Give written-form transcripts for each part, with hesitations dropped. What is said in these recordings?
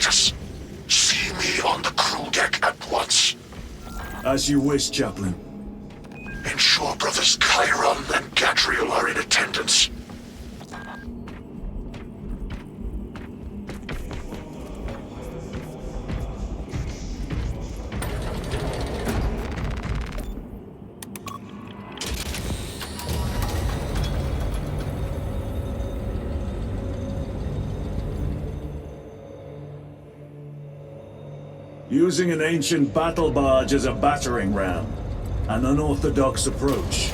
Titus, see me on the crew deck at once. As you wish, Chaplain. Ensure brothers Chiron and Gadriel are in attendance. Using an ancient battle barge as a battering ram. An unorthodox approach.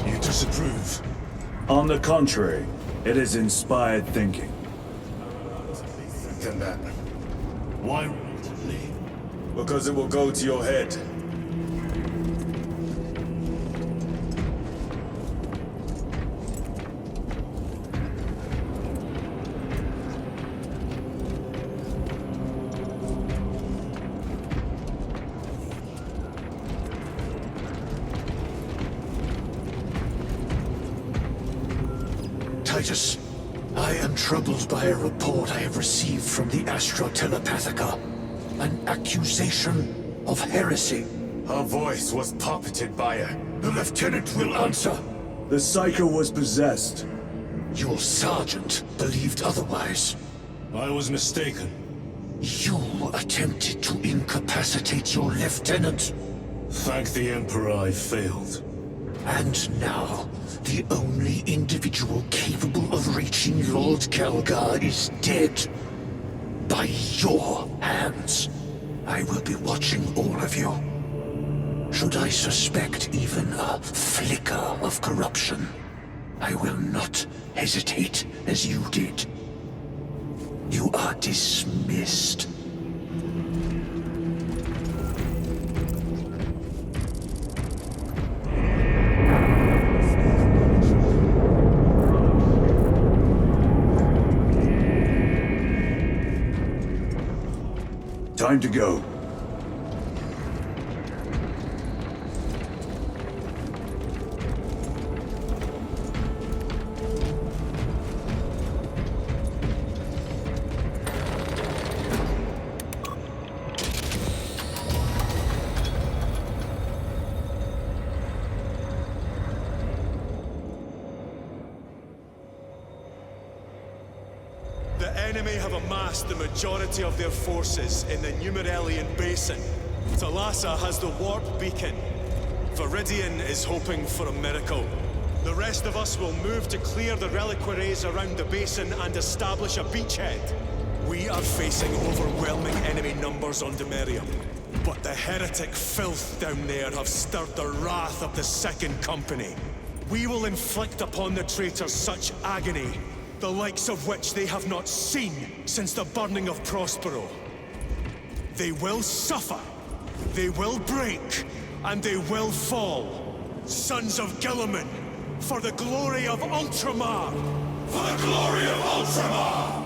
You disapprove? On the contrary, it is inspired thinking. Can that? Why? Because it will go to your head. Titus, I am troubled by a report I have received from the Astro Telepathica. An accusation of heresy. Her voice was puppeted by her. The lieutenant will answer. The Psycho was possessed. Your sergeant believed otherwise. I was mistaken. You attempted to incapacitate your lieutenant. Thank the Emperor I failed. And now, the only individual capable of reaching Lord Kelgar is dead. By your hands. I will be watching all of you. Should I suspect even a flicker of corruption, I will not hesitate as you did. You are dismissed. Time to go. The enemy have amassed the majority of their forces in the Numeralian Basin. Thalassa has the warp beacon. Viridian is hoping for a miracle. The rest of us will move to clear the reliquaries around the basin and establish a beachhead. We are facing overwhelming enemy numbers on Demerium. But the heretic filth down there have stirred the wrath of the Second Company. We will inflict upon the traitors such agony, the likes of which they have not seen since the burning of Prospero. They will suffer, they will break, and they will fall. Sons of Guilliman, for the glory of Ultramar! For the glory of Ultramar!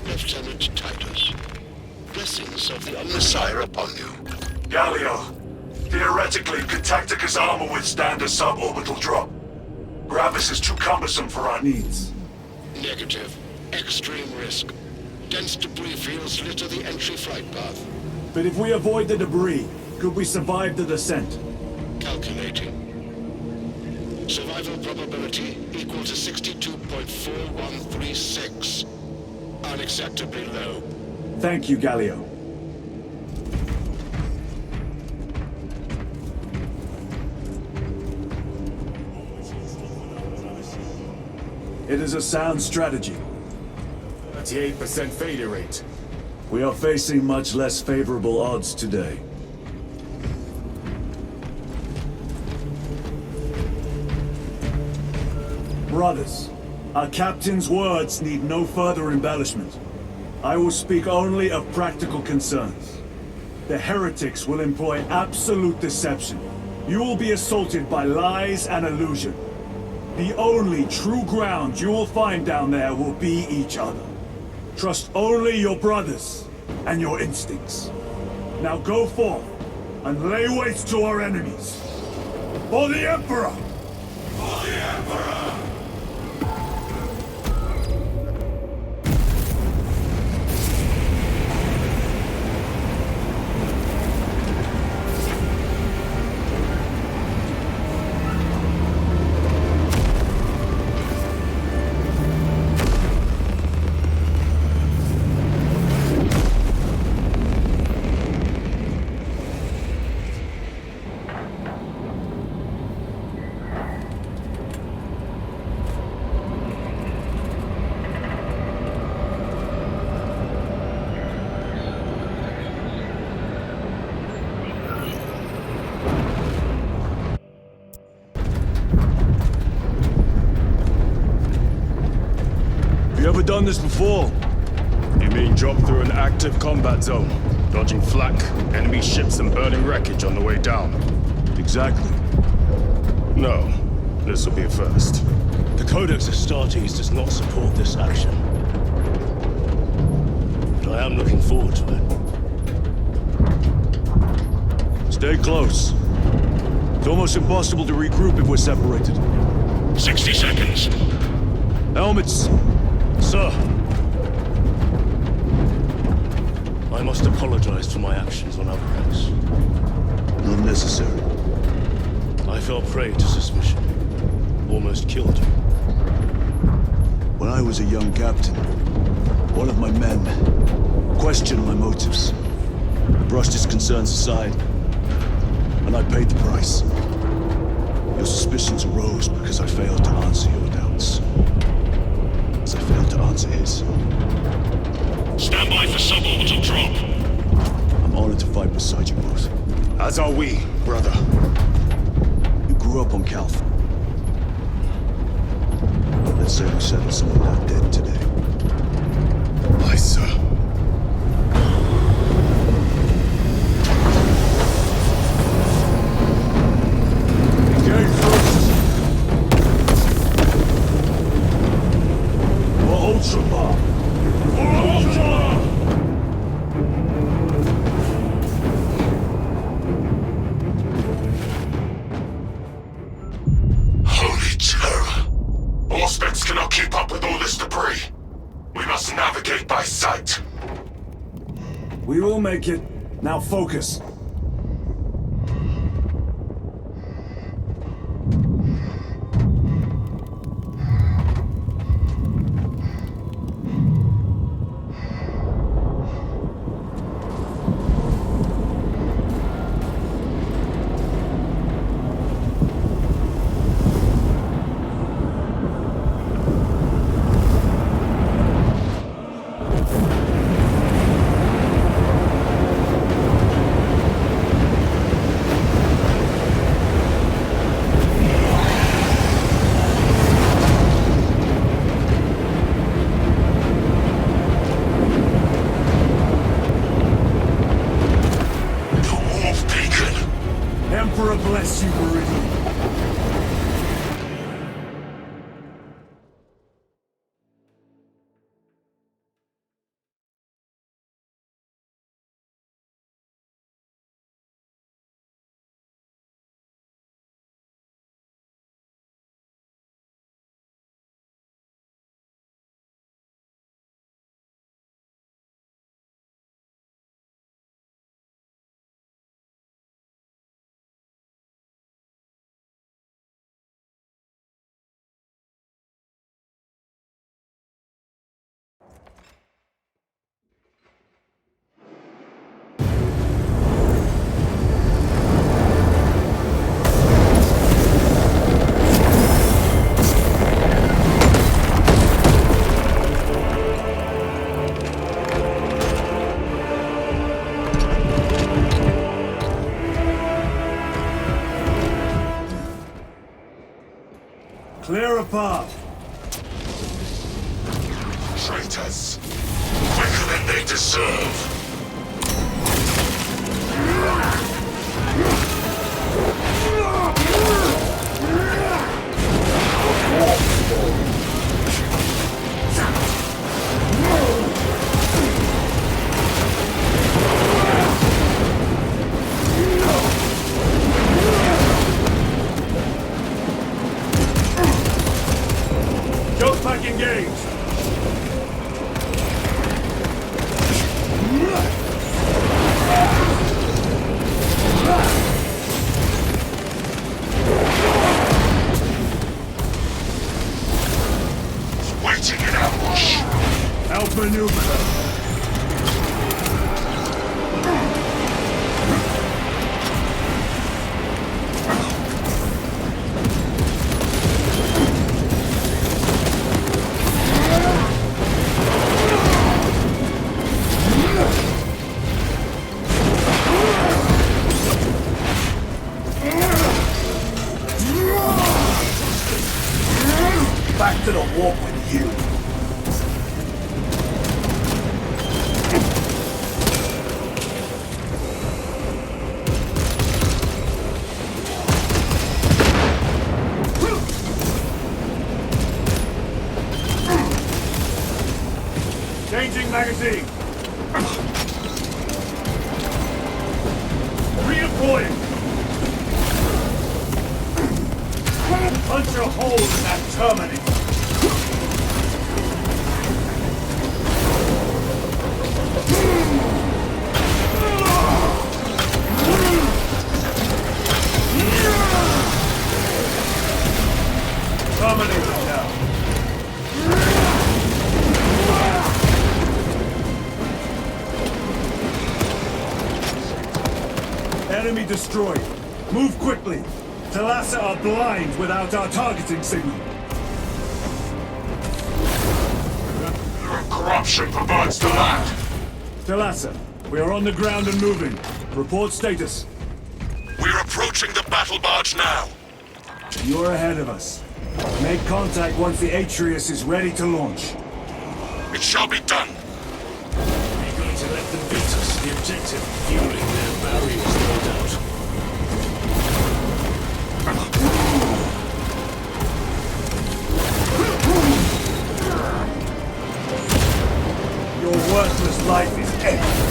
Lieutenant Titus, blessings of the Omnissiah upon you. Galio, theoretically, could Tactica's armor withstand a suborbital drop? Gravis is too cumbersome for our needs. Negative. Extreme risk. Dense debris fields litter the entry flight path. But if we avoid the debris, could we survive the descent? Calculating. Survival probability equal to 62.4136. Unacceptably low. Thank you, Galio. It is a sound strategy. 38% failure rate. We are facing much less favorable odds today. Brothers, our captain's words need no further embellishment. I will speak only of practical concerns. The heretics will employ absolute deception. You will be assaulted by lies and illusion. The only true ground you will find down there will be each other. Trust only your brothers and your instincts. Now go forth and lay waste to our enemies. For the Emperor! For the Emperor! You ever done this before? You mean drop through an active combat zone, dodging flak, enemy ships and burning wreckage on the way down? Exactly. No, this will be a first. The Codex Astartes does not support this action. But I am looking forward to it. Stay close. It's almost impossible to regroup if we're separated. 60 seconds. Helmets! Sir! I must apologize for my actions on Abrax. Not necessary. I fell prey to suspicion. Almost killed you. When I was a young captain, one of my men questioned my motives. I brushed his concerns aside, and I paid the price. Your suspicions arose because I failed to answer your doubts. As I failed to answer his. Stand by for suborbital drop. I'm honored to fight beside you both. As are we, brother. You grew up on Calth. Let's say we settle some of that debt today. Aye, sir. Engage first! For Ultramar! For Ultramar! Holy terror! Auspex cannot keep up with all this debris. We must navigate by sight. We will make it. Now focus. Emperor bless you, Meridian. Clear a path. Traitors. Quicker than they deserve. walk with you. Changing magazine. Redeploying. Punch a hole in that terminator. Terminator now. Enemy destroyed. Move quickly. Talassa are blind without our targeting signal. Corruption perverts the land. Talassa, we are on the ground and moving. Report status. We're approaching the battle barge now. You're ahead of us. Make contact once the Atreus is ready to launch. It shall be done. We're going to let them beat us to the objective, fueling their barriers, no doubt. Your worthless life is ended.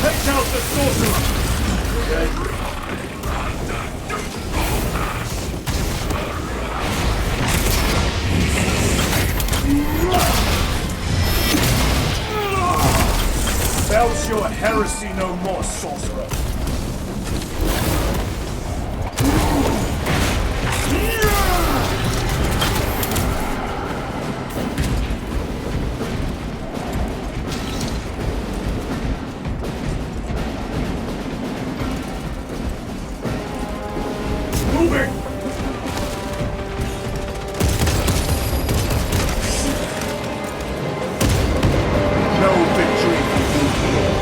Take out the sorcerer! Bells your heresy no more, sorcerer! Moving! No victory for you here.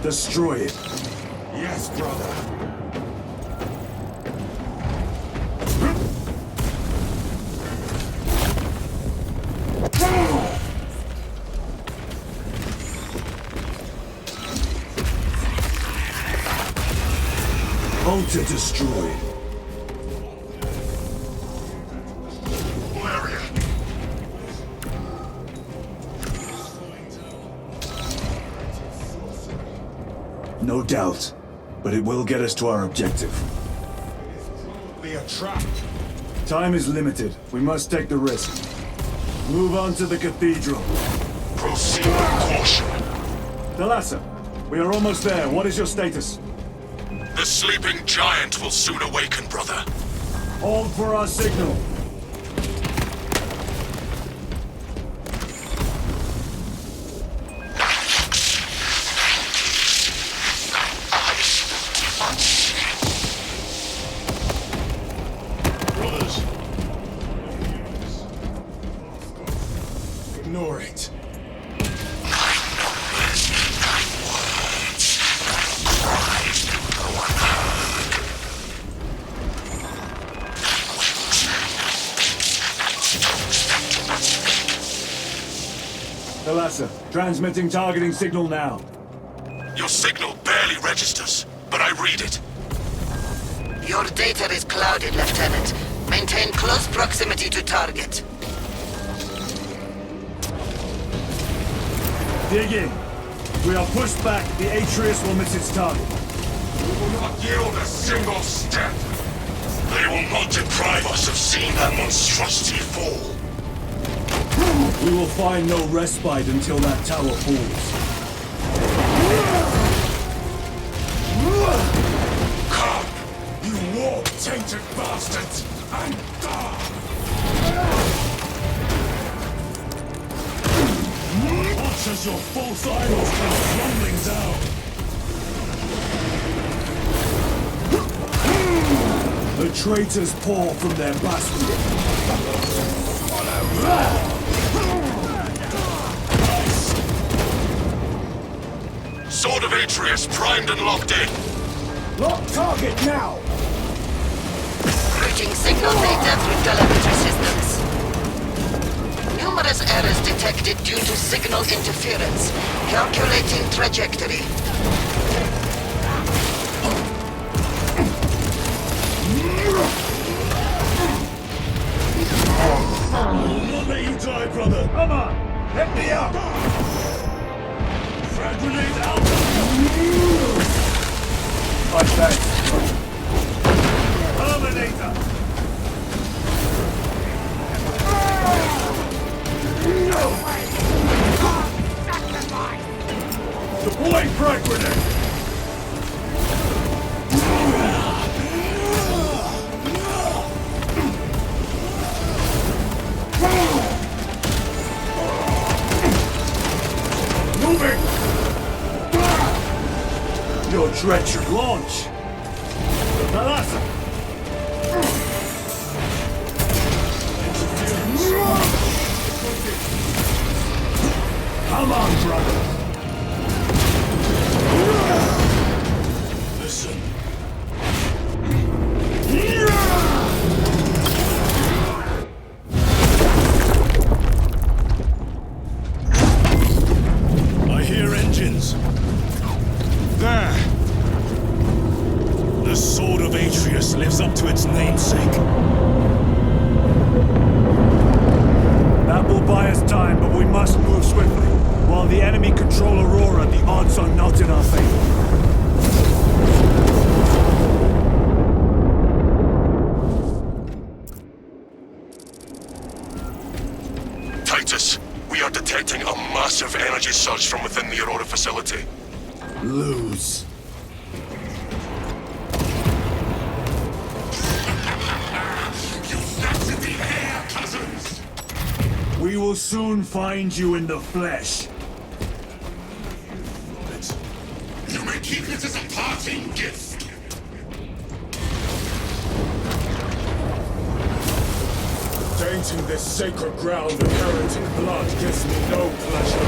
Destroy it. Yes, brother. Altar destroyed. Malaria. No doubt, but it will get us to our objective. Be a trap. Time is limited. We must take the risk. Move on to the cathedral. Proceed with caution. Talassa, we are almost there. What is your status? The sleeping giant will soon awaken, brother. Hold for our signal. Brothers, Ignore it. Talassa, transmitting targeting signal now. Your signal barely registers, but I read it. Your data is clouded, Lieutenant. Maintain close proximity to target. Dig in. If we are pushed back, the Atreus will miss its target. We will not yield a single step. They will not deprive us of seeing that monstrosity fall. We will find no respite until that tower falls. Come. tainted bastards, and die! Watch as your false idols come crumbling down! The traitors pour from their bastion. Sword of Atreus primed and locked in. Lock target now! Routing signal data through telemetry systems. Numerous errors detected due to signal interference. Calculating trajectory. Not let you die, brother! Come on! Let me up! Frag grenade out! Like that. Terminator! Deploying frag grenade! Moving! Your dread should launch! Thalassa! Come on, brother! Listen. I hear engines. There. The Sword of Atreus lives up to its namesake. That will buy us time, but we must move swiftly. While the enemy control Aurora, the odds are not in our favor. Titus, we are detecting a massive energy surge from within the Aurora facility. Lose. You snapped in the air, cousins! We will soon find you in the flesh. You may keep it as a parting gift. Tainting this sacred ground with heretic blood gives me no pleasure.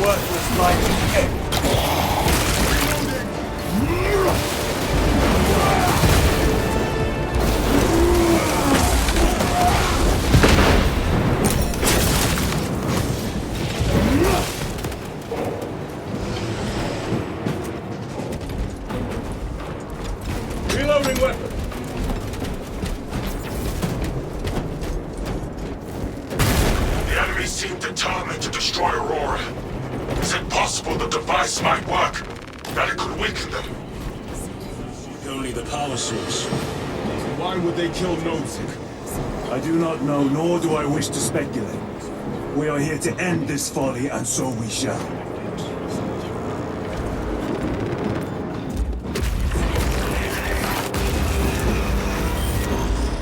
Worthless life end. Reloading weapon. The enemy seem determined to destroy Aurora. Is it possible the device might work? That it could weaken them? Only the power source. Why would they kill Nozick? I do not know, nor do I wish to speculate. We are here to end this folly, and so we shall.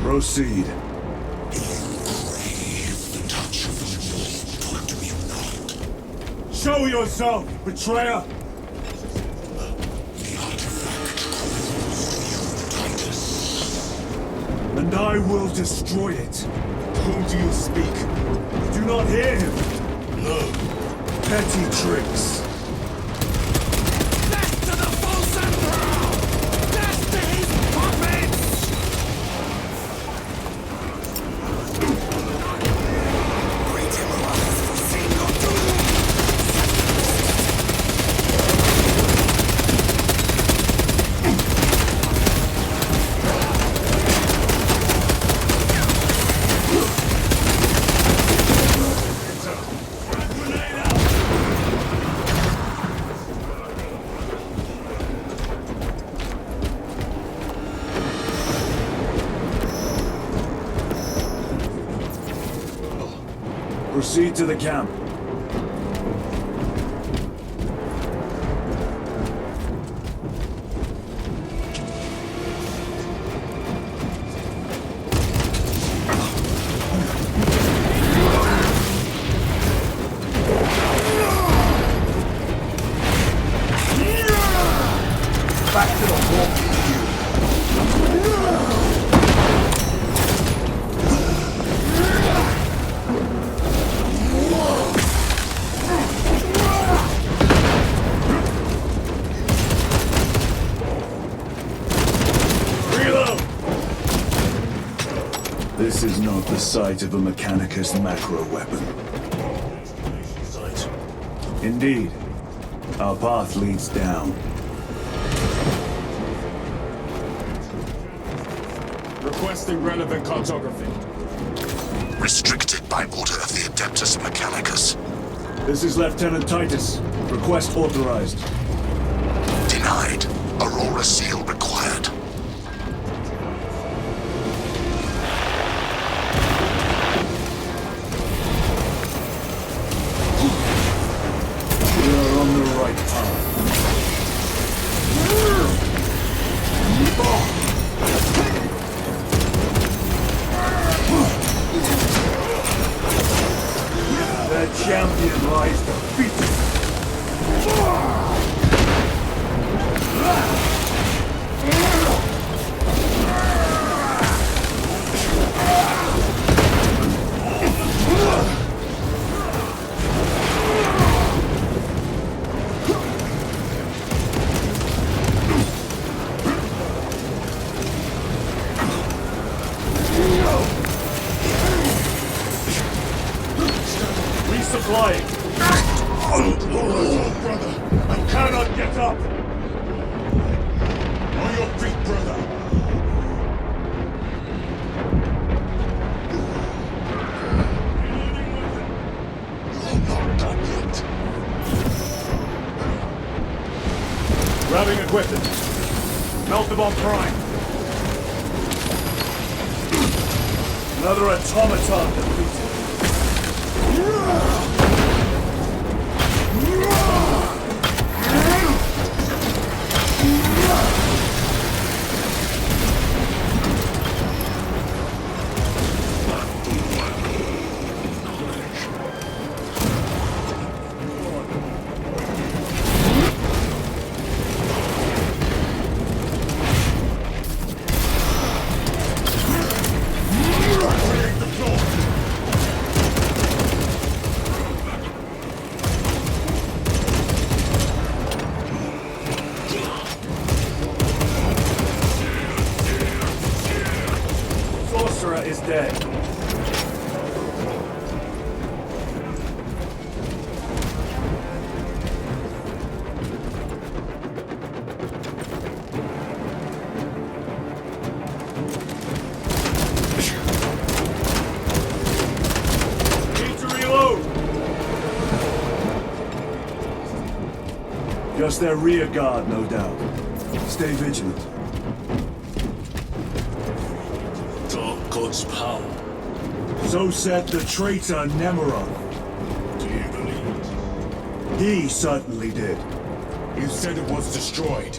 Proceed. Show yourself, betrayer! And I will destroy it. Whom do you speak? You do not hear him. No. Petty tricks. Death to the false emperor! Death to his puppets! Proceed to the camp. Back to the walking queue. Reload! This is not the site of a Mechanicus macro weapon. Indeed, our path leads down. Requesting relevant cartography. Restricted by order of the Adeptus Mechanicus. This is Lieutenant Titus. Request authorized. Denied. Aurora seal required. We are on the right path. Their champion lies defeated. Resupplying. Brother, I cannot get up. on your feet, brother. You're not done yet. Grabbing equipment. Melt the bomb prime. Another automaton defeated. Sorcerer is dead. Need to reload. Just their rear guard, no doubt. Stay vigilant. Dark God's power. So said the traitor Nemeron. Do you believe it? He certainly did. You said it was destroyed.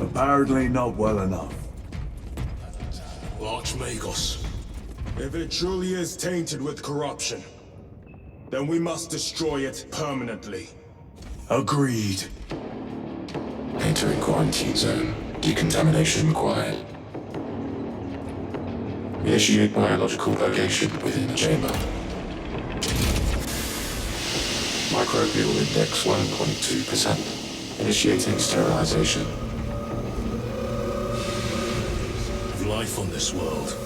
Apparently not well enough. Archmagos. If it truly is tainted with corruption, then we must destroy it permanently. Agreed. Entering quarantine zone. Decontamination required. Initiate biological purgation within the chamber. Microbial index 1.2%. Initiating sterilization. Life on this world.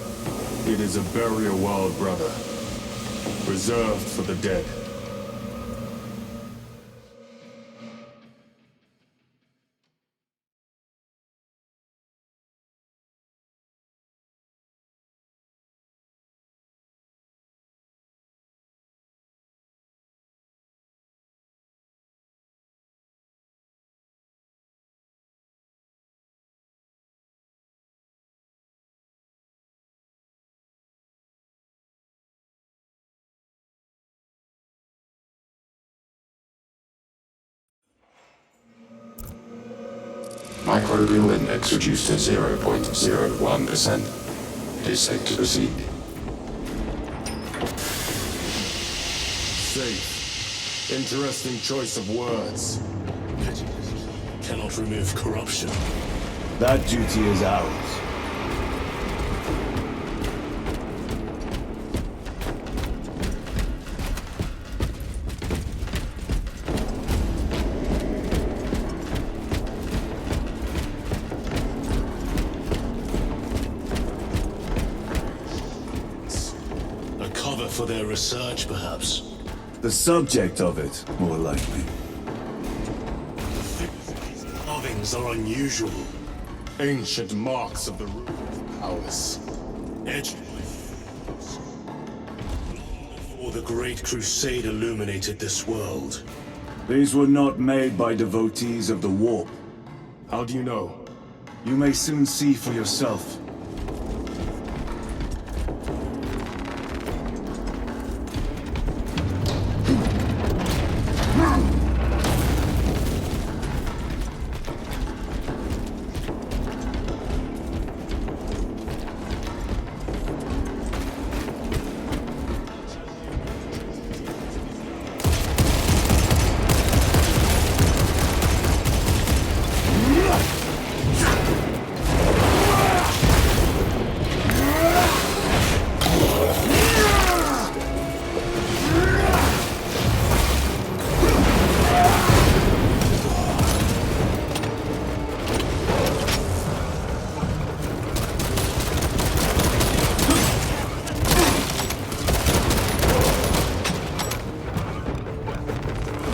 It is a burial world, brother. Reserved for the dead. Microbial index reduced to 0.01%. It is safe to proceed. Safe. Interesting choice of words. Cannot remove corruption. That duty is ours. A cover for their research, perhaps. The subject of it, more likely. These carvings are unusual. Ancient marks of the root of powers. Edged by flames. Long before the Great Crusade illuminated this world. These were not made by devotees of the warp. How do you know? You may soon see for yourself.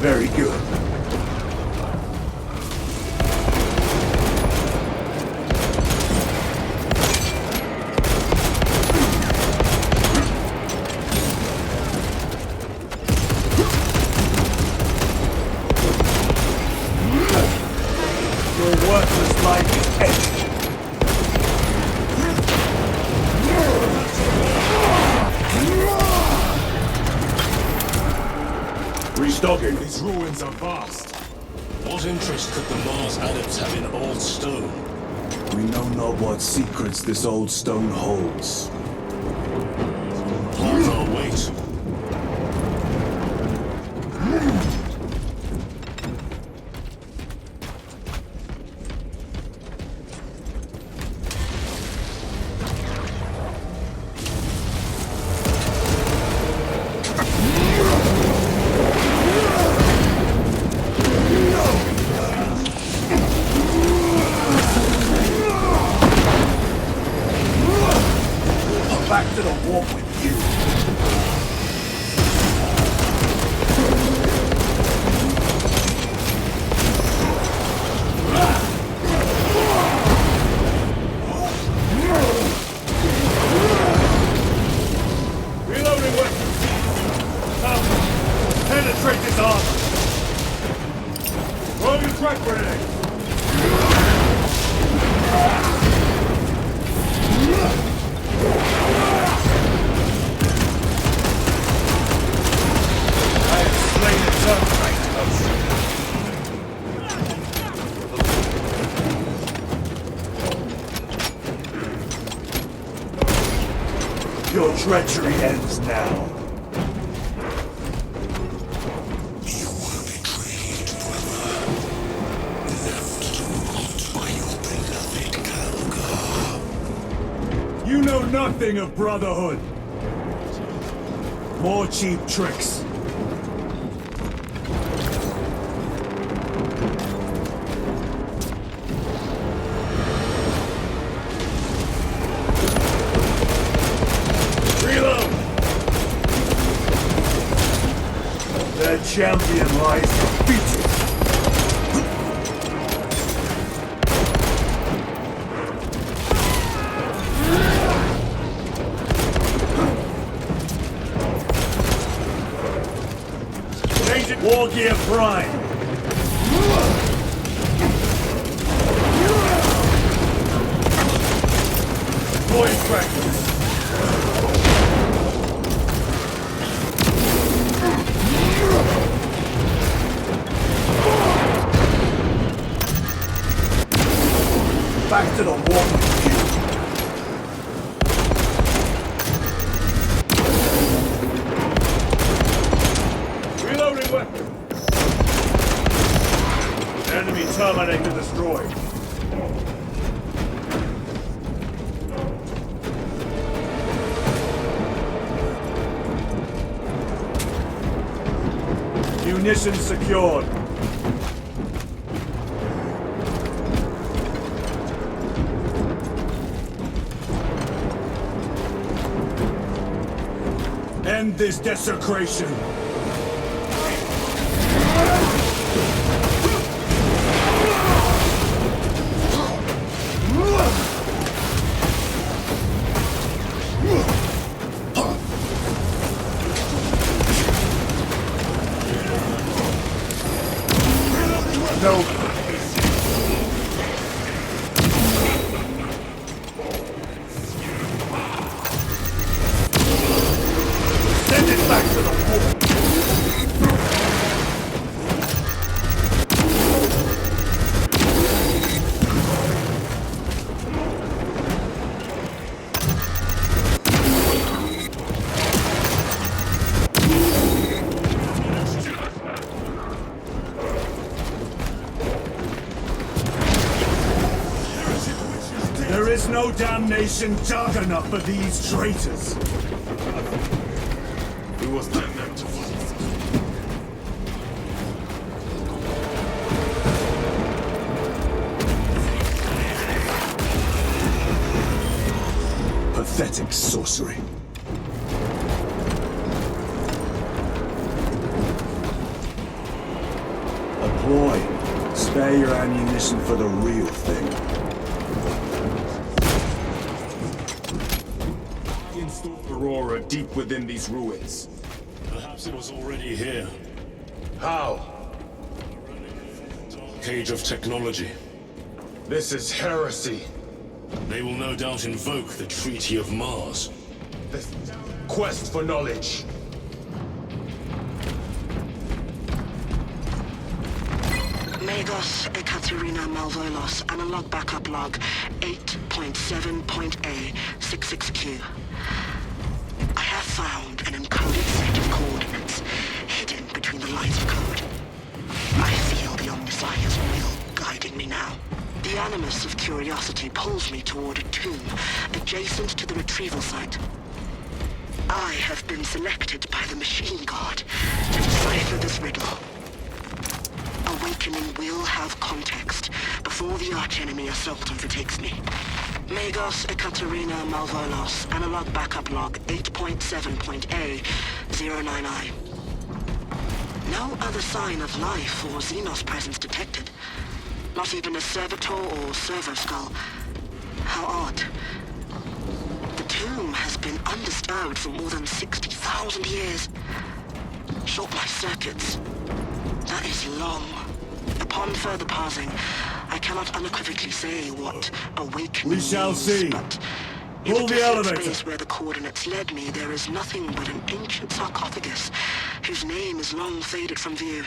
Very good. Your worthless life is ended. Restocking. These ruins are vast. What interest could the Mars adepts have in old stone? We know not what secrets this old stone holds. Plant our weight. Back to the warp with you. Reloading weapons! Now, penetrate this armor! Throw your crack grenade! I have slain its own Your treachery ends now. You were betrayed, brother. Left to rot by your beloved Kalgar. You know nothing of brotherhood. More cheap tricks. Reload! Their champion lies defeated. War Gear Prime! Voice fragments! Enemy Terminator destroyed. Munitions secured. End this desecration. No. Send it back to the wall. There is no damnation dark enough for these traitors. We will send them to Pathetic sorcery. A ploy. Spare your ammunition for the real thing. Installed Aurora deep within these ruins. Perhaps it was already here. How? Cage of technology. This is heresy. They will no doubt invoke the Treaty of Mars. This quest for knowledge. Magos Ekaterina Malvolos, analog backup log 8.7.A 66Q. I have found an encoded set of coordinates hidden between the lines of code. I feel the Omnissiah's will guiding me now. The animus of curiosity pulls me toward a tomb adjacent to the retrieval site. I have been selected by the Machine God to decipher this riddle. Awakening will have context before the archenemy assault overtakes me. Magos Ekaterina Malvolos, analog backup log 8.7.A 09I. No other sign of life or Xenos presence detected. Not even a servitor or servo skull. How odd. The tomb has been undisturbed for more than 60,000 years. Short life circuits. That is long. Upon further parsing, I cannot unequivocally say what awakening We shall means, see. but in Pull the the desert elevator. space where the coordinates led me, there is nothing but an ancient sarcophagus whose name is long faded from view.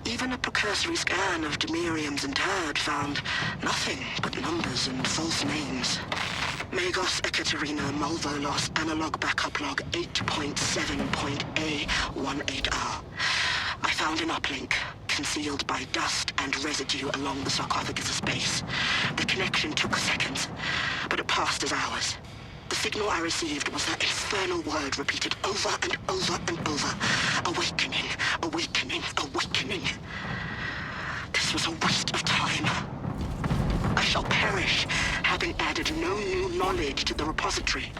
Even a precursory scan of Demirium's interred found nothing but numbers and false names. Magos Ekaterina Malvolos, analog backup log 8.7.A18R. I found an uplink, concealed by dust and residue along the sarcophagus's base. The connection took seconds, but it passed as hours. The signal I received was that infernal word repeated over and over and over. Awakening, awakening, awakening. This was a waste of time. I shall perish, having added no new knowledge to the repository.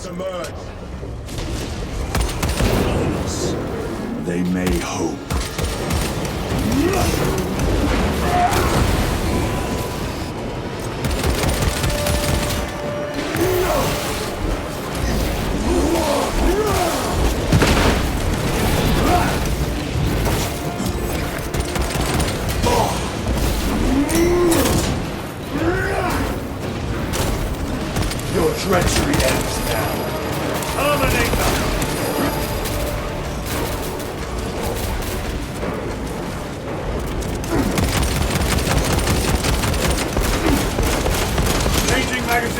Emerge. They may hope. Your treachery ends now. Terminate them!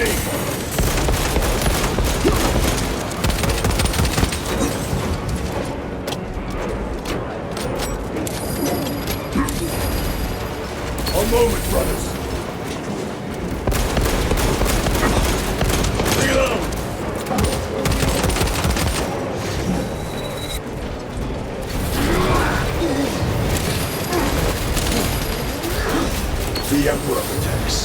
A moment, brothers. Reload! The Emperor protects.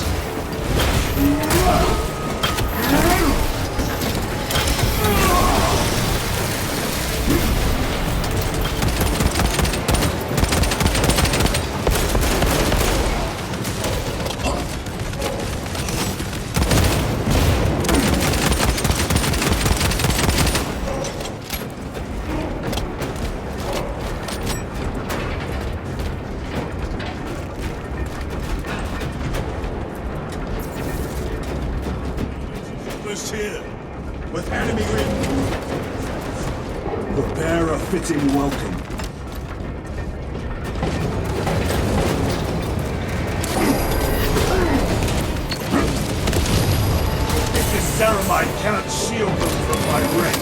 First here, with enemy ring. Prepare a fitting welcome. If this ceramide cannot shield them from my ring.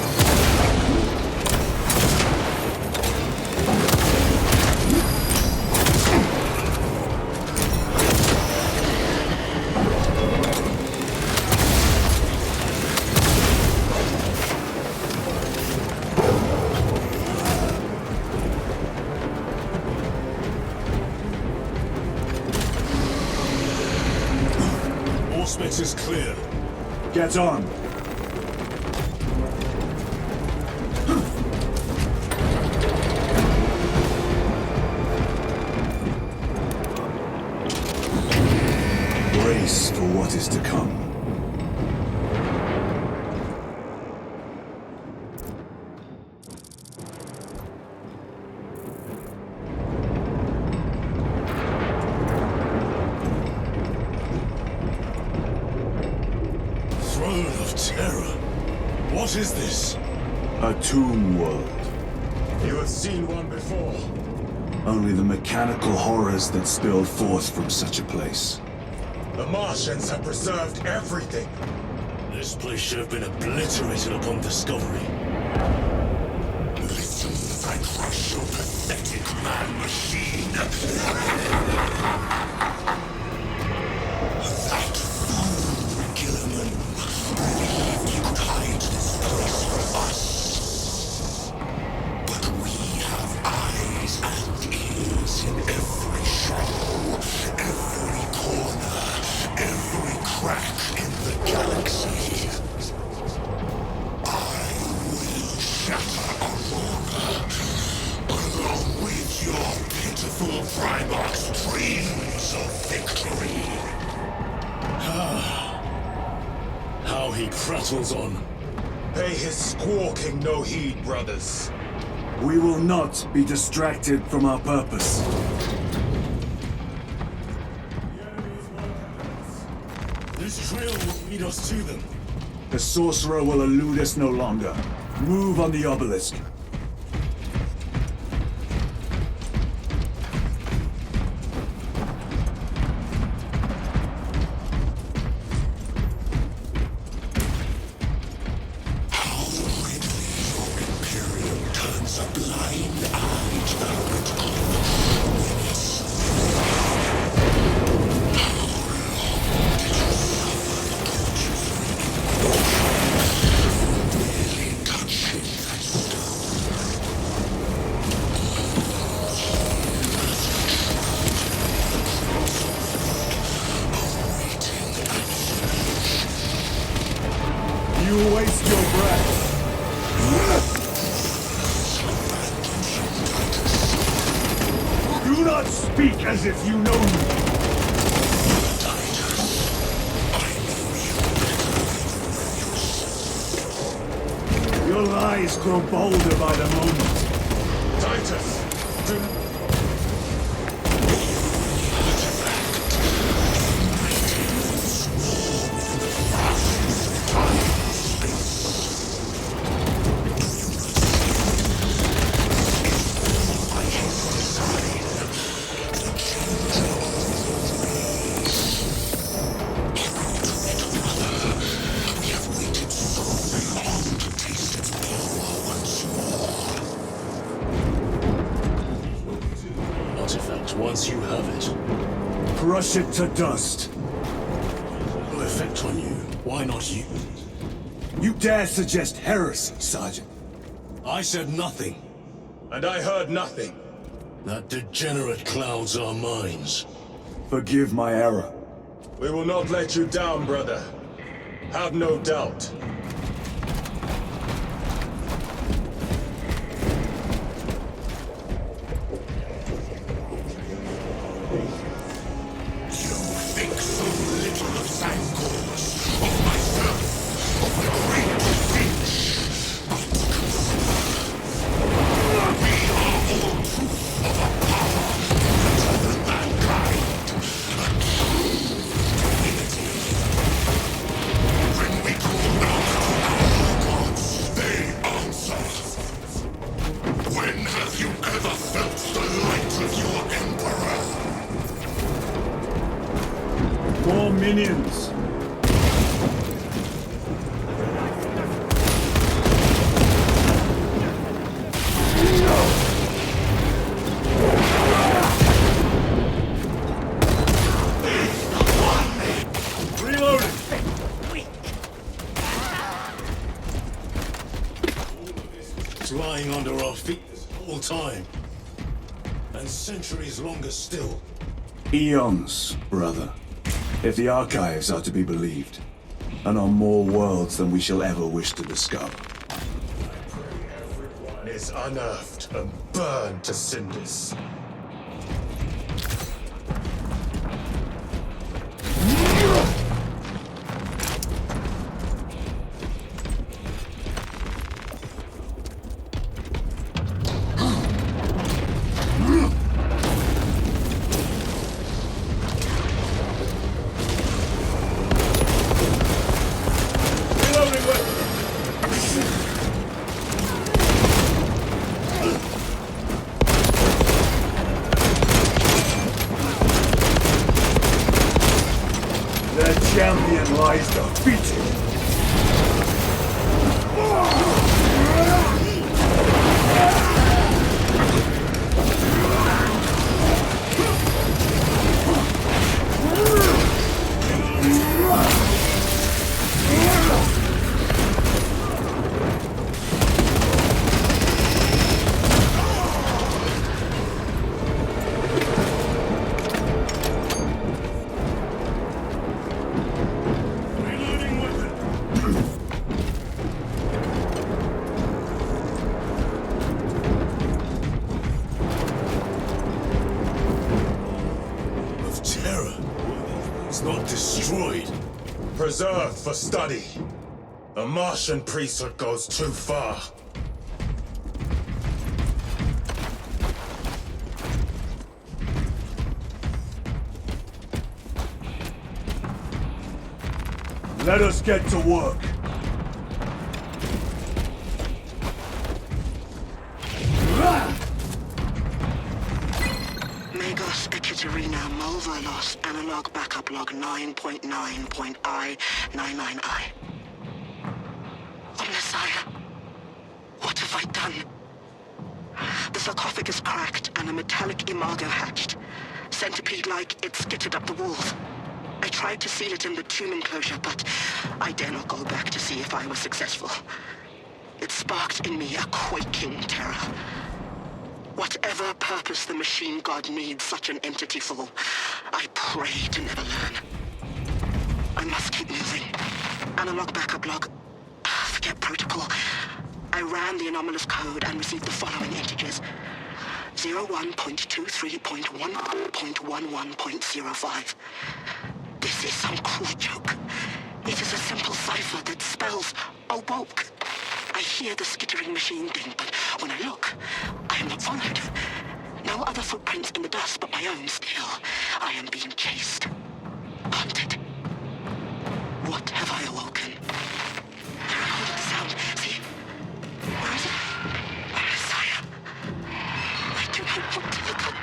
Auspex is clear. Get on. Brace for what is to come. Throne of Terror. What is this? A tomb world. You have seen one before. Only the mechanical horrors that spilled forth from such a place. The Martians have preserved everything. This place should have been obliterated upon discovery. Listen as I crush your pathetic man-machine. That fool, Gilliman, believed he could hide this place from us. But we have eyes and ears in every shadow, every corner, every crack in the galaxy. I will shatter Aurora, along with your pitiful Primarch's dreams of victory. How he prattles on. Pay his squawking no heed, brothers. We will not be distracted from our purpose. This trail will lead us to them. The sorcerer will elude us no longer. Move on the obelisk. How readily your Imperium turns a blind eye to the ritual menace. Merely touching that stone. You waste your breath. Do not speak as if you know me. Your lies grow bolder by the moment. Titus! Do... once you have it. Crush it to dust. No effect on you. Why not you? You dare suggest heresy, Sergeant? I said nothing. And I heard nothing. That degenerate clouds our minds. Forgive my error. We will not let you down, brother. Have no doubt. You think so little of Sangors, of myself, of the great Finch. But we are all proof of a power greater than mankind. A true divinity. When we call out to our gods, they answer. When have you ever felt the light of your Emperor? More minions. Reloading. It's lying under our feet this whole time. And centuries longer still. Eons, brother. If the archives are to be believed. And on more worlds than we shall ever wish to discover. Everyone is unearthed and burned to cinders. Their champion lies defeated. Of terror. It's not destroyed. Preserved for study. The Martian priesthood goes too far. Let us get to work. Magos Ekaterina Malvolos analog backup log 9.9.I99I. Oh, Messiah. What have I done? The sarcophagus cracked and a metallic imago hatched. Centipede-like, it skittered up the walls. I tried to seal it in the tomb enclosure, but I dare not go back to see if I was successful. It sparked in me a quaking terror. Whatever purpose the machine god needs such an entity for, I pray to never learn. I must keep moving. Analog backup log. Forget protocol. I ran the anomalous code and received the following integers. 01.23.1.11.05. This is some cruel joke. It is a simple cipher that spells awoke. I hear the skittering machine ding, but when I look, I am not followed. No other footprints in the dust but my own still. I am being chased. Hunted. What have I awoken? I recorded the sound. See? Where is it? Messiah. I do not want to look up.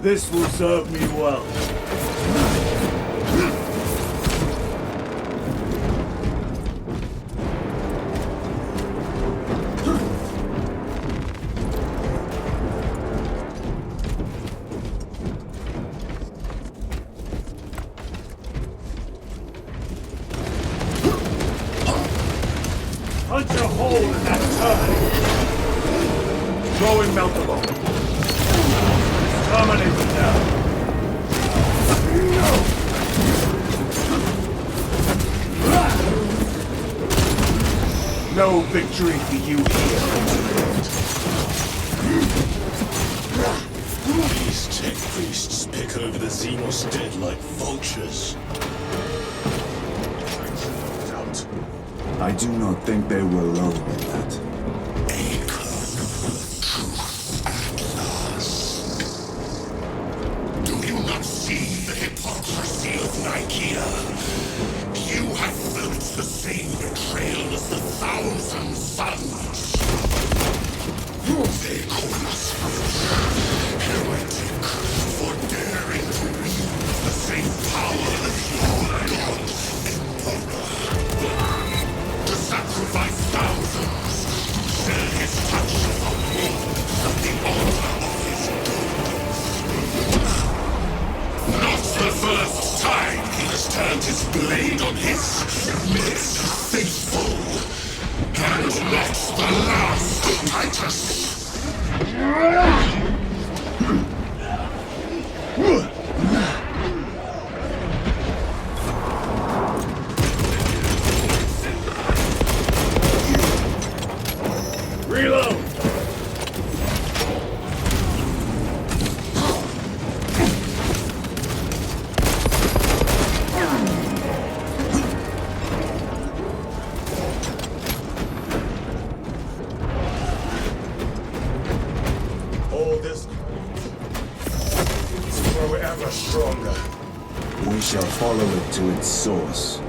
This will serve me well. Punch a hole in that turret! Throwing Meltable. Terminated now. No victory for you here. These tech priests pick over the Xenos dead like vultures. I do not think they were alone in that. Do you not see the hypocrisy of Nicaea? You have felt the same betrayal as the Thousand Sons. They call us heretic for daring to wield the same power as your god, Emperor. To sacrifice thousands, to sell his touch of the wood at the altar of his gods. Not the first time he has turned his blade on his most faithful. And not the last, Titus. Reload! All this to grow ever stronger. We shall follow it to its source.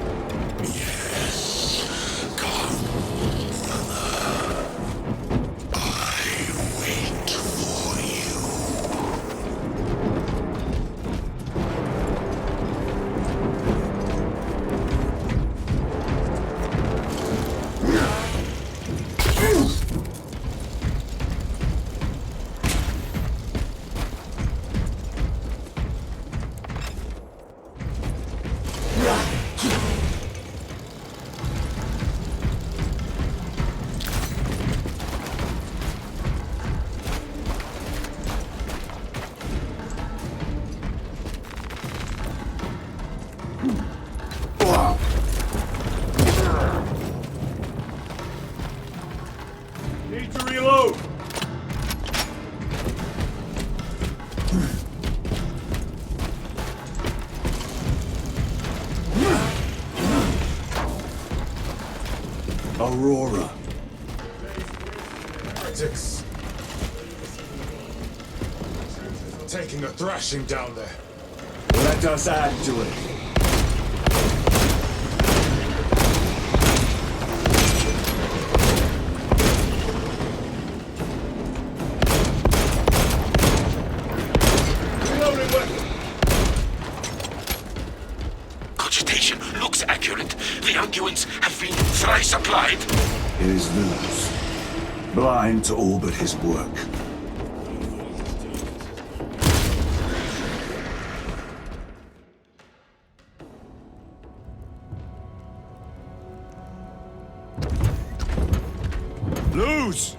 Need to reload! Aurora. Heretics. Taking a thrashing down there. Let us add to it. Reloading weapon! Cogitation looks accurate. The unguents have been thrice applied. It is Luz. Blind to all but his work. Luz!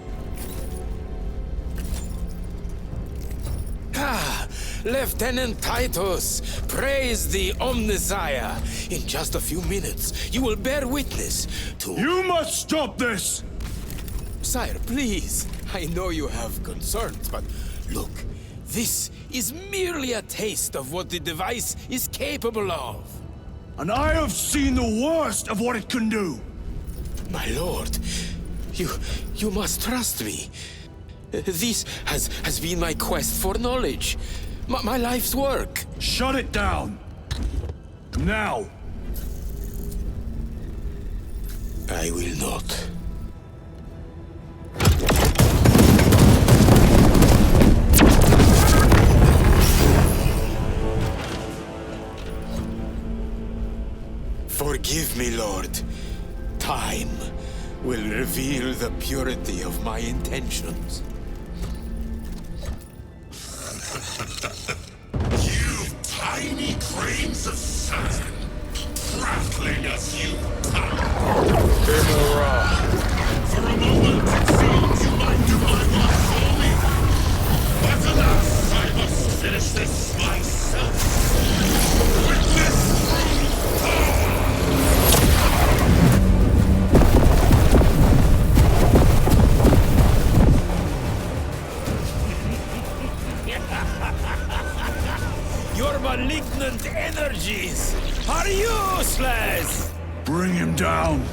Lieutenant Titus, praise the Omnissiah. In just a few minutes, you will bear witness to... You must stop this! Sire, please. I know you have concerns, but look, this is merely a taste of what the device is capable of. And I have seen the worst of what it can do! My lord, you must trust me. This has been my quest for knowledge. My life's work. Shut it down! Now! I will not. me, Lord. Time will reveal the purity of my intentions. You tiny grains of sand, prattling as you For a moment, it seemed you might do my work for me. But alas, I must finish this myself. Witness Your malignant energies are useless! Bring him down.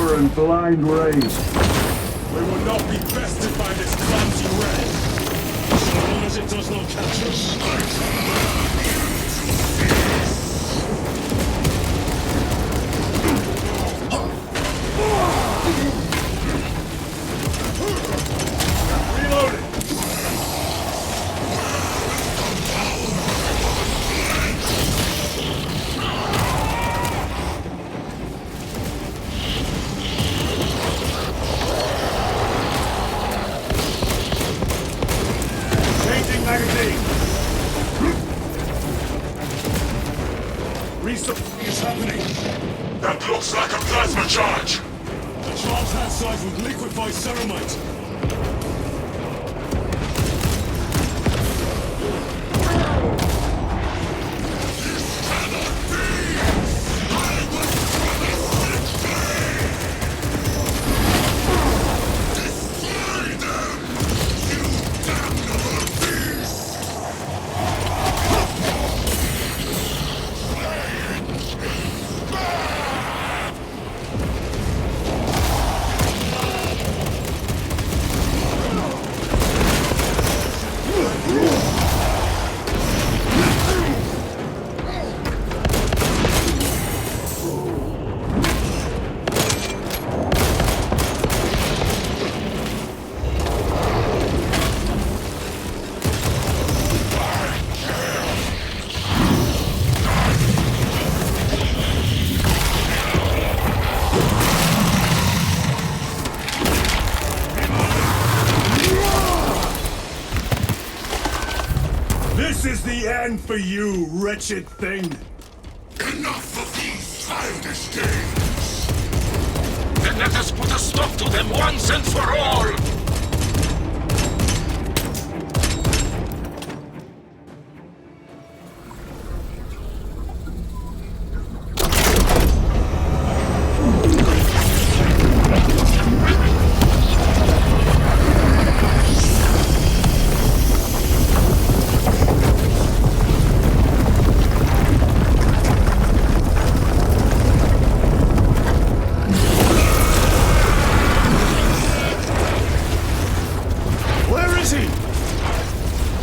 And blind rage. We will not be bested by this clumsy wretch, so long as it does not catch us. Reloading. Something is happening. That looks like a plasma charge. The charge that size would liquefy ceramite. This is the end for you, wretched thing! Enough of these childish games! Then let us put a stop to them once and for all!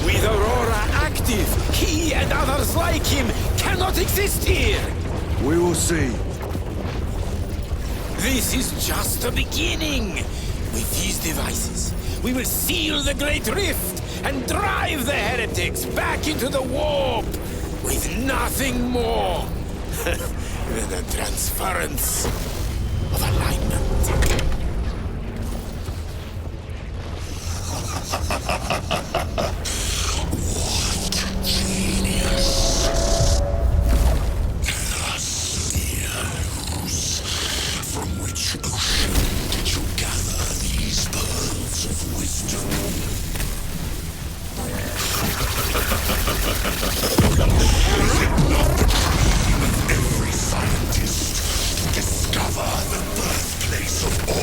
With Aurora active, he and others like him cannot exist here! We will see. This is just the beginning! With these devices, we will seal the Great Rift and drive the heretics back into the warp with nothing more than a transference of alignment. Every scientist to discover the birthplace of all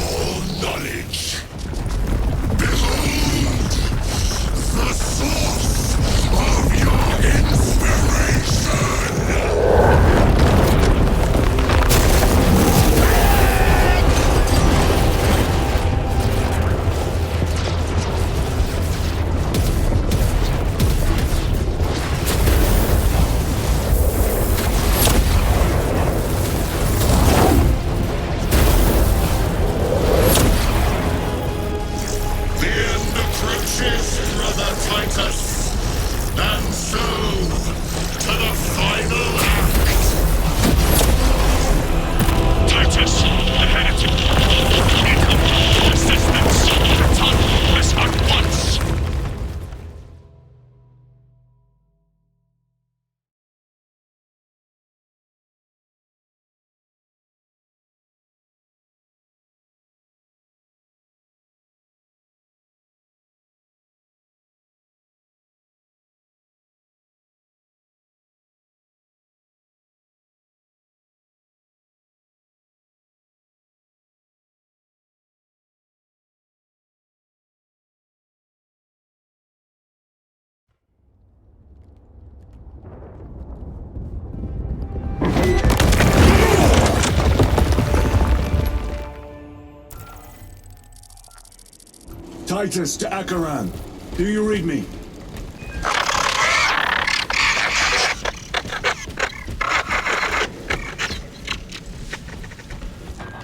Titus to Acheran. Do you read me?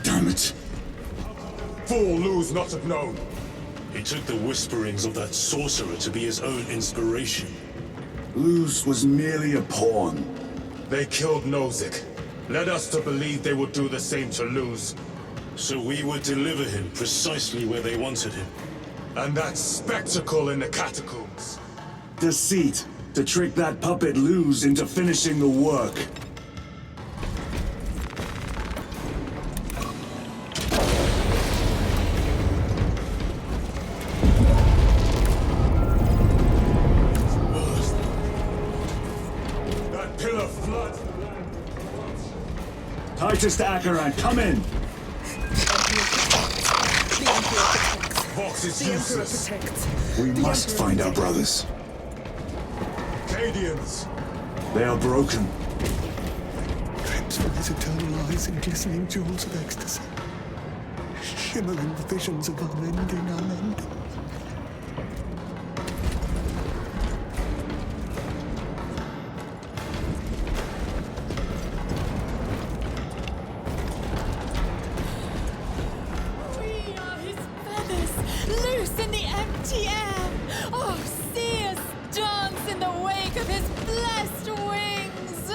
Damn it. Fool Luz not have known. He took the whisperings of that sorcerer to be his own inspiration. Luz was merely a pawn. They killed Nozick. Led us to believe they would do the same to Luz. So we would deliver him precisely where they wanted him. And that spectacle in the catacombs. Deceit, to trick that puppet Luz into finishing the work. That pillar floods. Titus to Acheran, come in! Vox is useless. We must find our brothers. Cadians. They are broken. Crimson his eternal eyes in glistening jewels of ecstasy. Shimmering visions of unending. Loose in the empty air! Oh, see us dance in the wake of his blessed wings!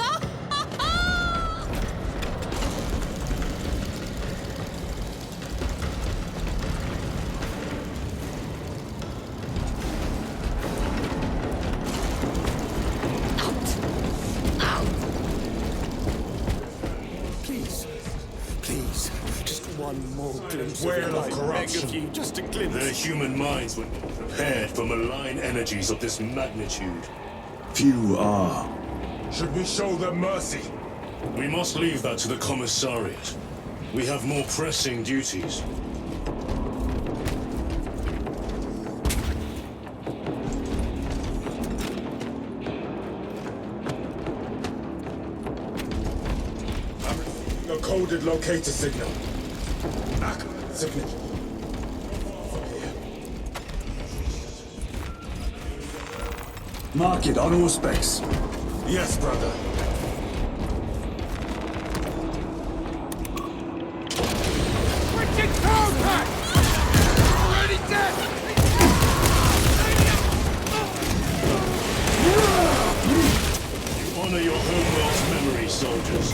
Please, just one more glimpse Whale of of light. corruption. Beg of you, just a glimpse. Their human minds were not prepared for malign energies of this magnitude. Few are. Should we show them mercy? We must leave that to the Commissariat. We have more pressing duties. A coded locator signal. Signature. Mark it on Auspex. Yes, brother. Honor your homeworld's memory, soldiers.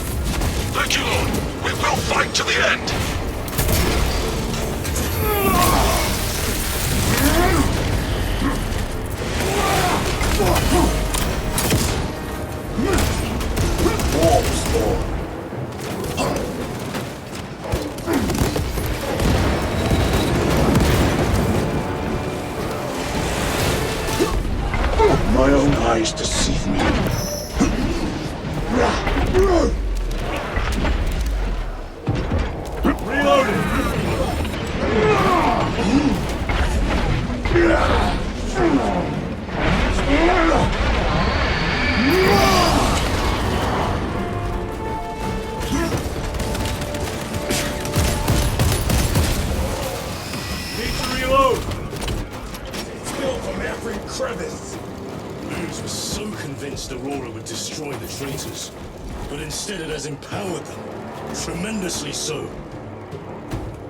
Thank you, Lord. We will fight to the end. My own eyes deceive me. Still from every crevice. Luz was so convinced Aurora would destroy the traitors, but instead it has empowered them. Tremendously so.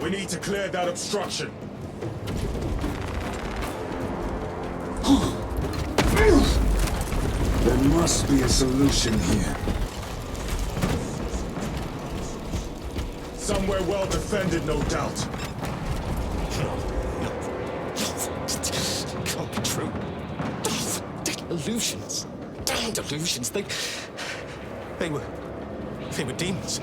We need to clear that obstruction. There must be a solution here. Somewhere well defended, no doubt. Can't be true. Illusions. Damned illusions. They were demons.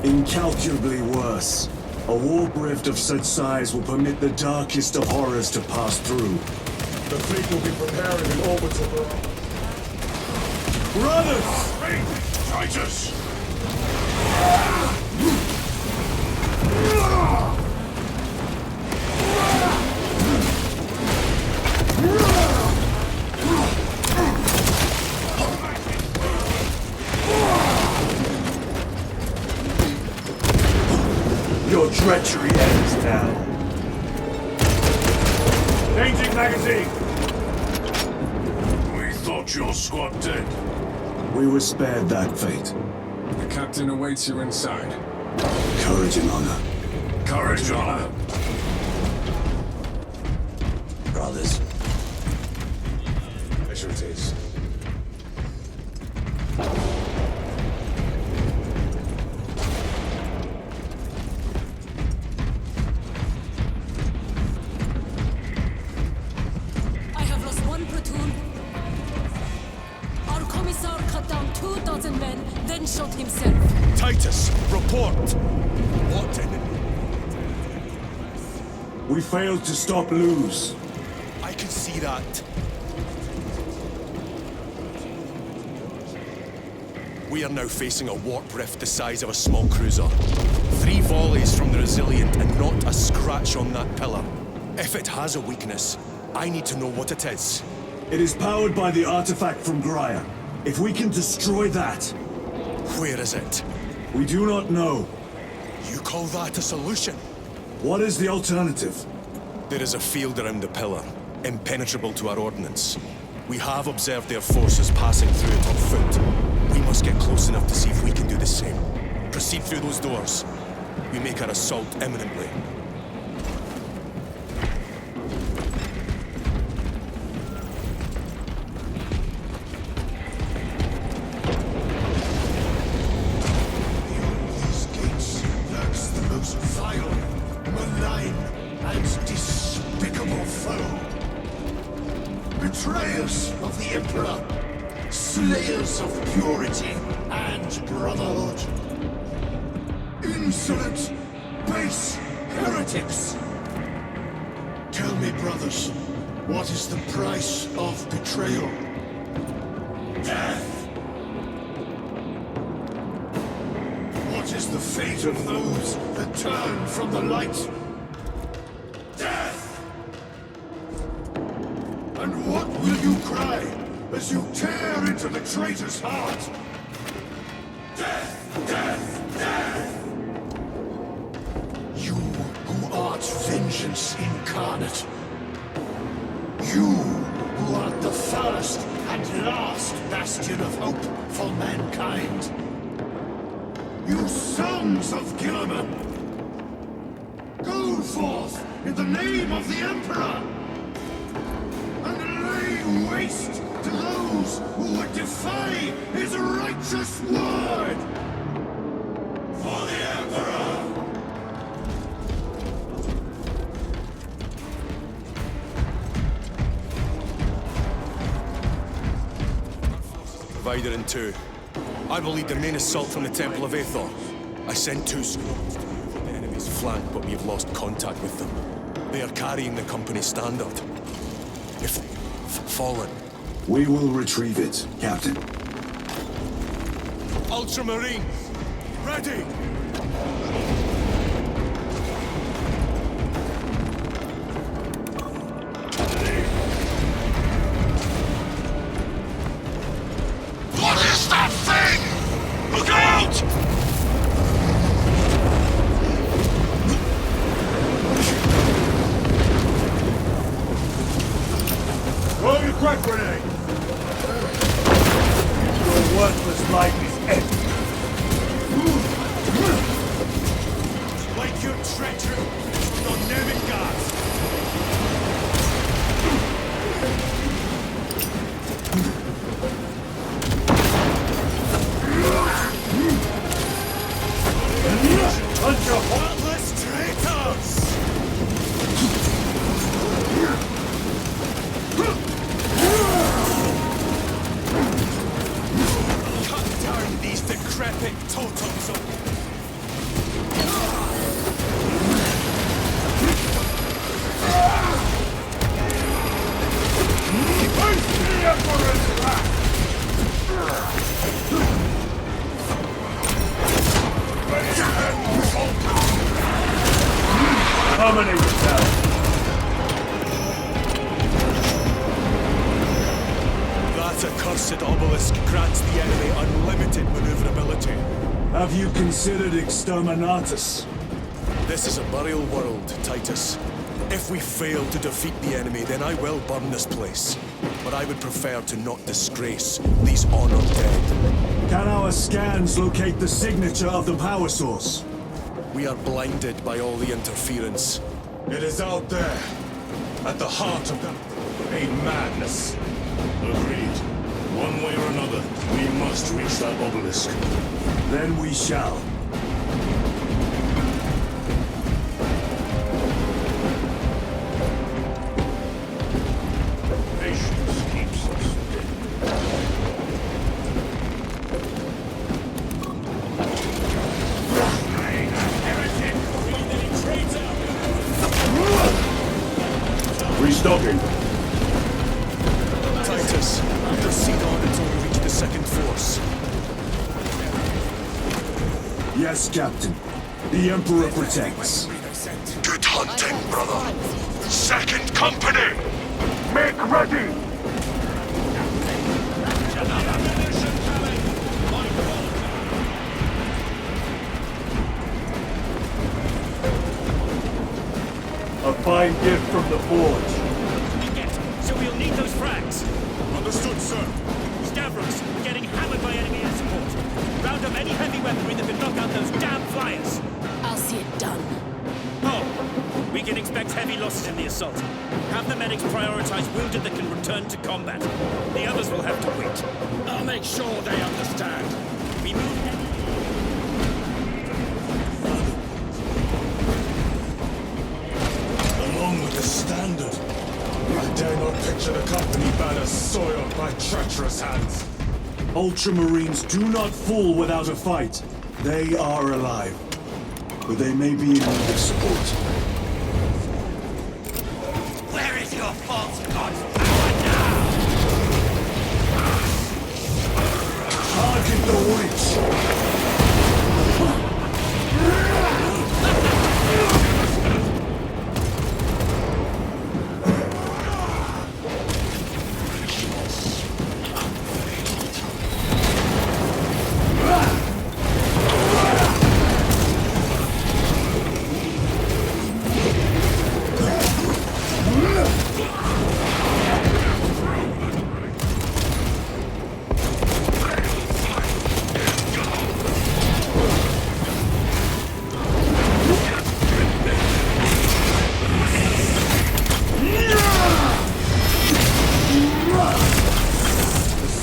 Incalculably worse. A warp rift of such size will permit the darkest of horrors to pass through. The fleet will be preparing an orbital barrage. Brothers! Titus! treachery ends now. Changing magazine! We thought your squad dead. We were spared that fate. The captain awaits you inside. Courage and honor. Courage, honor. Brothers. Casualties. I have lost one platoon. Our commissar cut down 24 men, then shot himself. Titus, report! What in We failed to stop Luz. I can see that. We are now facing a warp rift the size of a small cruiser. 3 volleys from the Resilient and not a scratch on that pillar. If it has a weakness, I need to know what it is. It is powered by the artifact from Graia. If we can destroy that... Where is it? We do not know. You call that a solution? What is the alternative? There is a field around the pillar, impenetrable to our ordnance. We have observed their forces passing through it on foot. We must get close enough to see if we can do the same. Proceed through those doors. We make our assault imminently. These gates lurks the most vile, malign, and despicable foe. Betrayers of the Emperor, slayers of purity and brotherhood. Insolent, base heretics. Tell me, brothers, what is the price of betrayal? Death! What is the fate of those that turn from the light? Death! And what will you cry as you tear into the traitor's heart? Death! Death! Death! You who art vengeance incarnate. You who art the first and last bastion of hope for mankind. You sons of Guilliman! Go forth in the name of the Emperor! And lay waste to those who would defy his righteous word! For the Emperor! Divided in 2. I will lead the main assault from the Temple of Aethor. I sent 2 squads to move on the enemy's flank, but we have lost contact with them. They are carrying the company standard. If fallen. We will retrieve it, Captain. Ultramarines, ready! What is that thing? Look out! Throw your crack grenade! Your worthless life is empty. Like your treachery, your Nemengard! Punch your Heartless traitors! Cut down these decrepit totems of... Terminate yourself! That accursed obelisk grants the enemy unlimited maneuverability. Have you considered Exterminatus? This is a burial world, Titus. If we fail to defeat the enemy, then I will burn this place. But I would prefer to not disgrace these honored dead. Can our scans locate the signature of the power source? We are blinded by all the interference. It is out there, at the heart of them. A madness. Agreed. One way or another, we must reach that obelisk. Then we shall. Patience keeps us Restocking. Titus, proceed on until we reach the second force. Yes, Captain. The Emperor protects. Good hunting, brother. Second company! Make ready! A fine gift from the Forge. So we'll need those frags. Understood, sir. Stavros, we're getting hammered by enemy air support. Round up any heavy weaponry that can knock out those damn flyers. I'll see it done. Oh, we can expect heavy losses in the assault. Have the medics prioritize wounded that can return to combat. The others will have to wait. I'll make sure they understand. We move heavy. Along with the standard. I dare not picture the company banner soiled by treacherous hands. Ultramarines do not fall without a fight. They are alive. But they may be in need of support. Where is your false god's power now? Target the witch!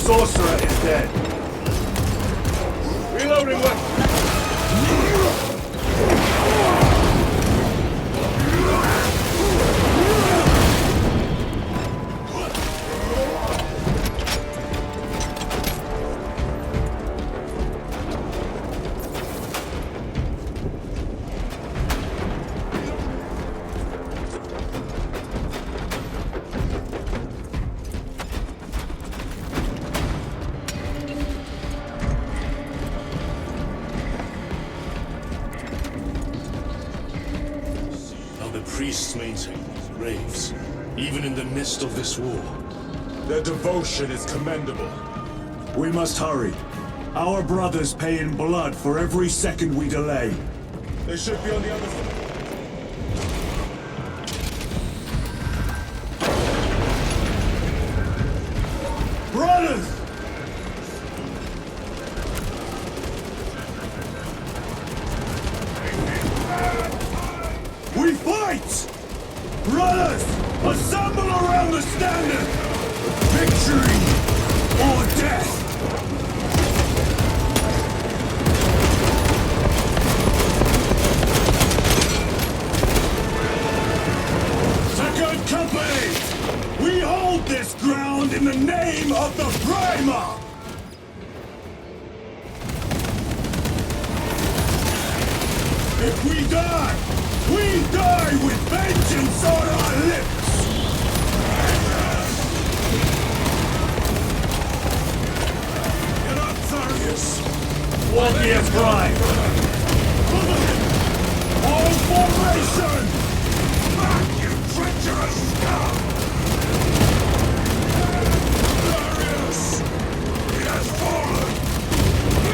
Sorcerer is dead. Reloading weapon. Priests maintain graves, even in the midst of this war. Their devotion is commendable. We must hurry. Our brothers pay in blood for every second we delay. They should be on the other side. Brothers! We fight! Brothers, assemble around the standard! Victory or death! Second company! We hold this ground in the name of the Primer! If we die with vengeance on our lips! Warrior Prime! All formation! Back, you treacherous scum! Darius! He has fallen!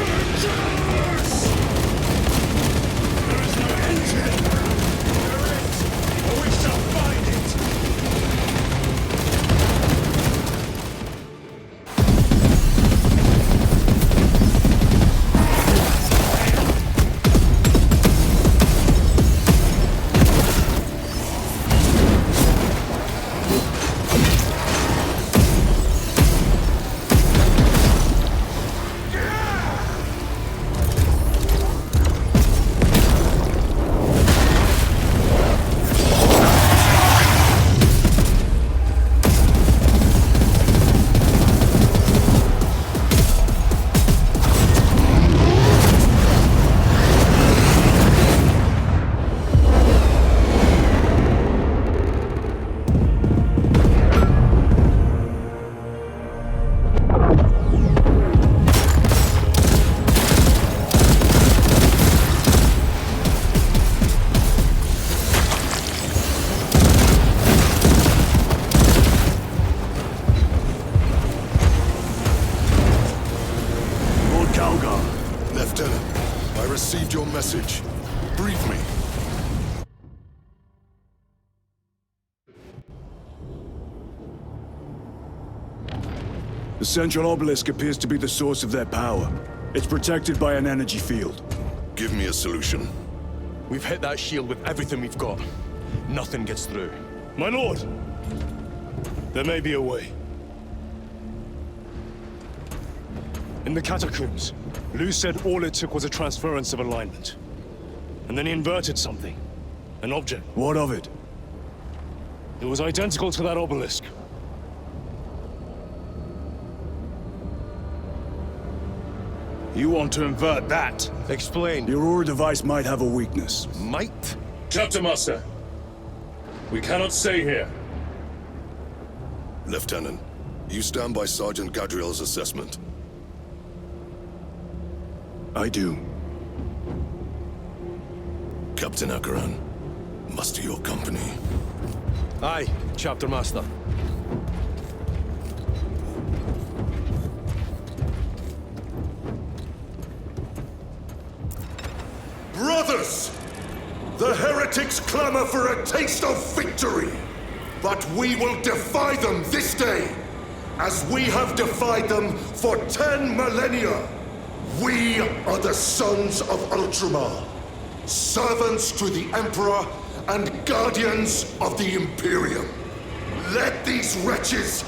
Vengeance! There is no end to it! received your message. Brief me. The central obelisk appears to be the source of their power. It's protected by an energy field. Give me a solution. We've hit that shield with everything we've got. Nothing gets through. My lord! There may be a way. In the catacombs, Lu said all it took was a transference of alignment. And then he inverted something. An object. What of it? It was identical to that obelisk. You want to invert that? Explain. The Aurora device might have a weakness. Might? Chapter Master, we cannot stay here. Lieutenant, you stand by Sergeant Gadriel's assessment. I do. Captain Akaran, muster your company. Aye, Chapter Master. Brothers! The heretics clamor for a taste of victory! But we will defy them this day, as we have defied them for 10 millennia! We are the sons of Ultramar, servants to the Emperor and guardians of the Imperium. Let these wretches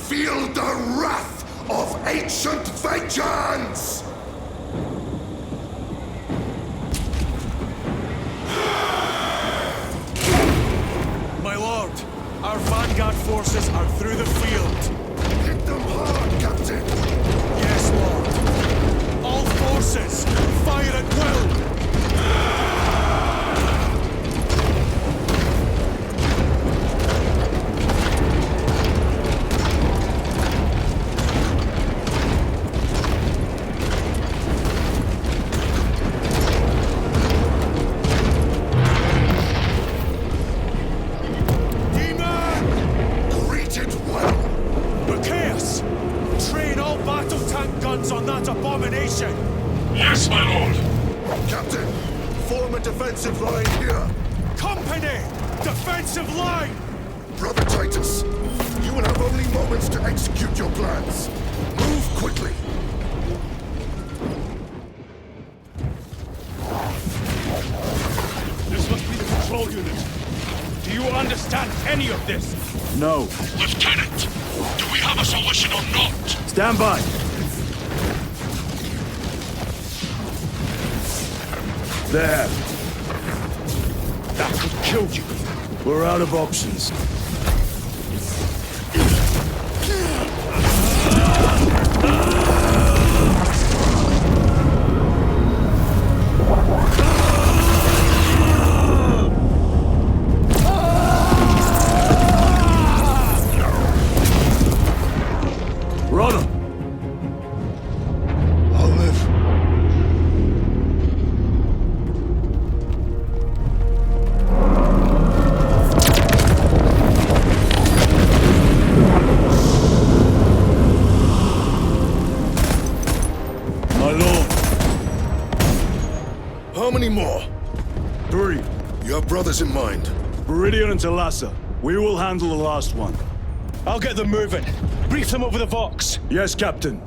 feel the wrath of ancient vengeance! My lord, our vanguard forces are through the field. Hit them hard, Captain! Yes, lord. All forces, fire at will! On that abomination! Yes, my lord! Captain, form a defensive line here! Company! Defensive line! Brother Titus, you will have only moments to execute your plans. Move quickly! This must be the control unit. Do you understand any of this? No. Lieutenant, do we have a solution or not? Stand by! There. That could kill you. We're out of options. Run him! I'll live. How many more? 3. You have brothers in mind? Viridian and Talassa. We will handle the last one. I'll get them moving. Brief them over the Vox. Yes, Captain.